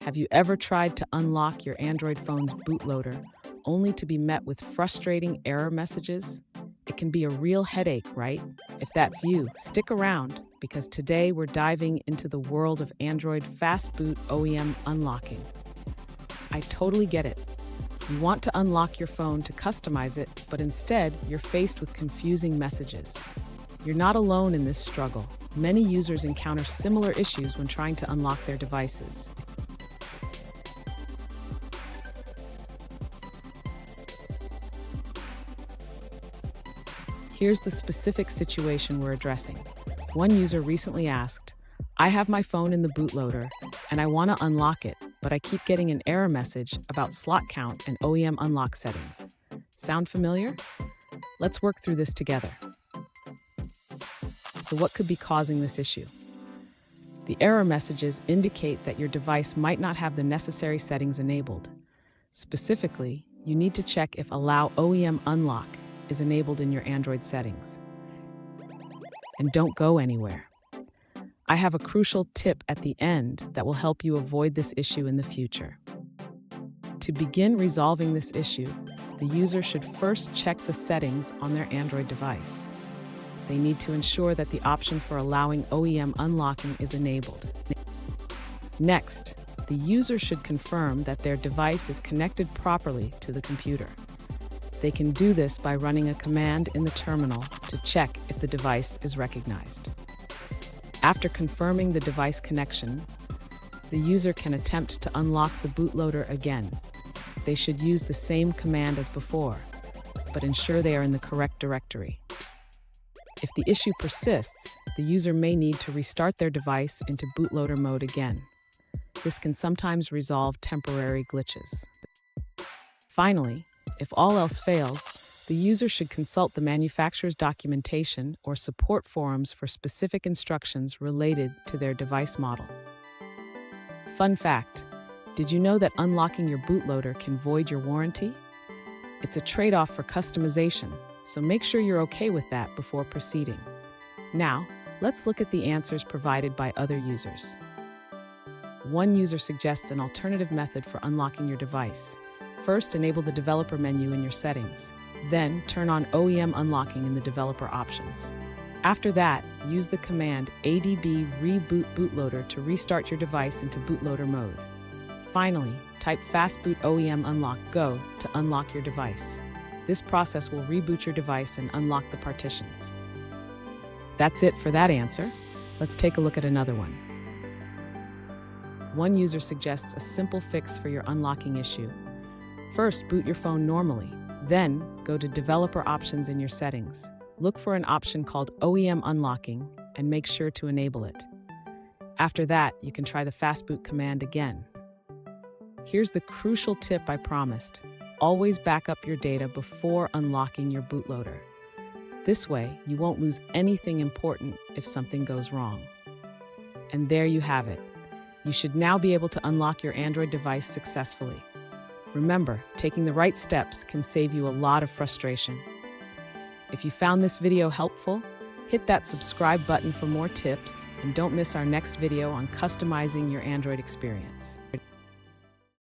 Have you ever tried to unlock your Android phone's bootloader only to be met with frustrating error messages? It can be a real headache, right? If that's you, stick around because today we're diving into the world of Android Fastboot OEM unlocking. I totally get it. You want to unlock your phone to customize it, but instead you're faced with confusing messages. You're not alone in this struggle. Many users encounter similar issues when trying to unlock their devices. Here's the specific situation we're addressing. One user recently asked, "I have my phone in the bootloader and I want to unlock it, but I keep getting an error message about slot count and OEM unlock settings." Sound familiar? Let's work through this together. So what could be causing this issue? The error messages indicate that your device might not have the necessary settings enabled. Specifically, you need to check if Allow OEM Unlock is enabled in your Android settings. And don't go anywhere. I have a crucial tip at the end that will help you avoid this issue in the future. To begin resolving this issue, the user should first check the settings on their Android device. They need to ensure that the option for allowing OEM unlocking is enabled. Next, the user should confirm that their device is connected properly to the computer. They can do this by running a command in the terminal to check if the device is recognized. After confirming the device connection, the user can attempt to unlock the bootloader again. They should use the same command as before, but ensure they are in the correct directory. If the issue persists, the user may need to restart their device into bootloader mode again. This can sometimes resolve temporary glitches. Finally, if all else fails, the user should consult the manufacturer's documentation or support forums for specific instructions related to their device model. Fun fact, did you know that unlocking your bootloader can void your warranty? It's a trade-off for customization, so make sure you're okay with that before proceeding. Now, let's look at the answers provided by other users. One user suggests an alternative method for unlocking your device. First, enable the developer menu in your settings. Then, turn on OEM unlocking in the developer options. After that, use the command adb reboot bootloader to restart your device into bootloader mode. Finally, type Fastboot OEM unlock go to unlock your device. This process will reboot your device and unlock the partitions. That's it for that answer. Let's take a look at another one. One user suggests a simple fix for your unlocking issue. First, boot your phone normally. Then, go to Developer Options in your settings. Look for an option called OEM Unlocking and make sure to enable it. After that, you can try the Fastboot command again. Here's the crucial tip I promised. Always back up your data before unlocking your bootloader. This way, you won't lose anything important if something goes wrong. And there you have it. You should now be able to unlock your Android device successfully. Remember, taking the right steps can save you a lot of frustration. If you found this video helpful, hit that subscribe button for more tips and don't miss our next video on customizing your Android experience.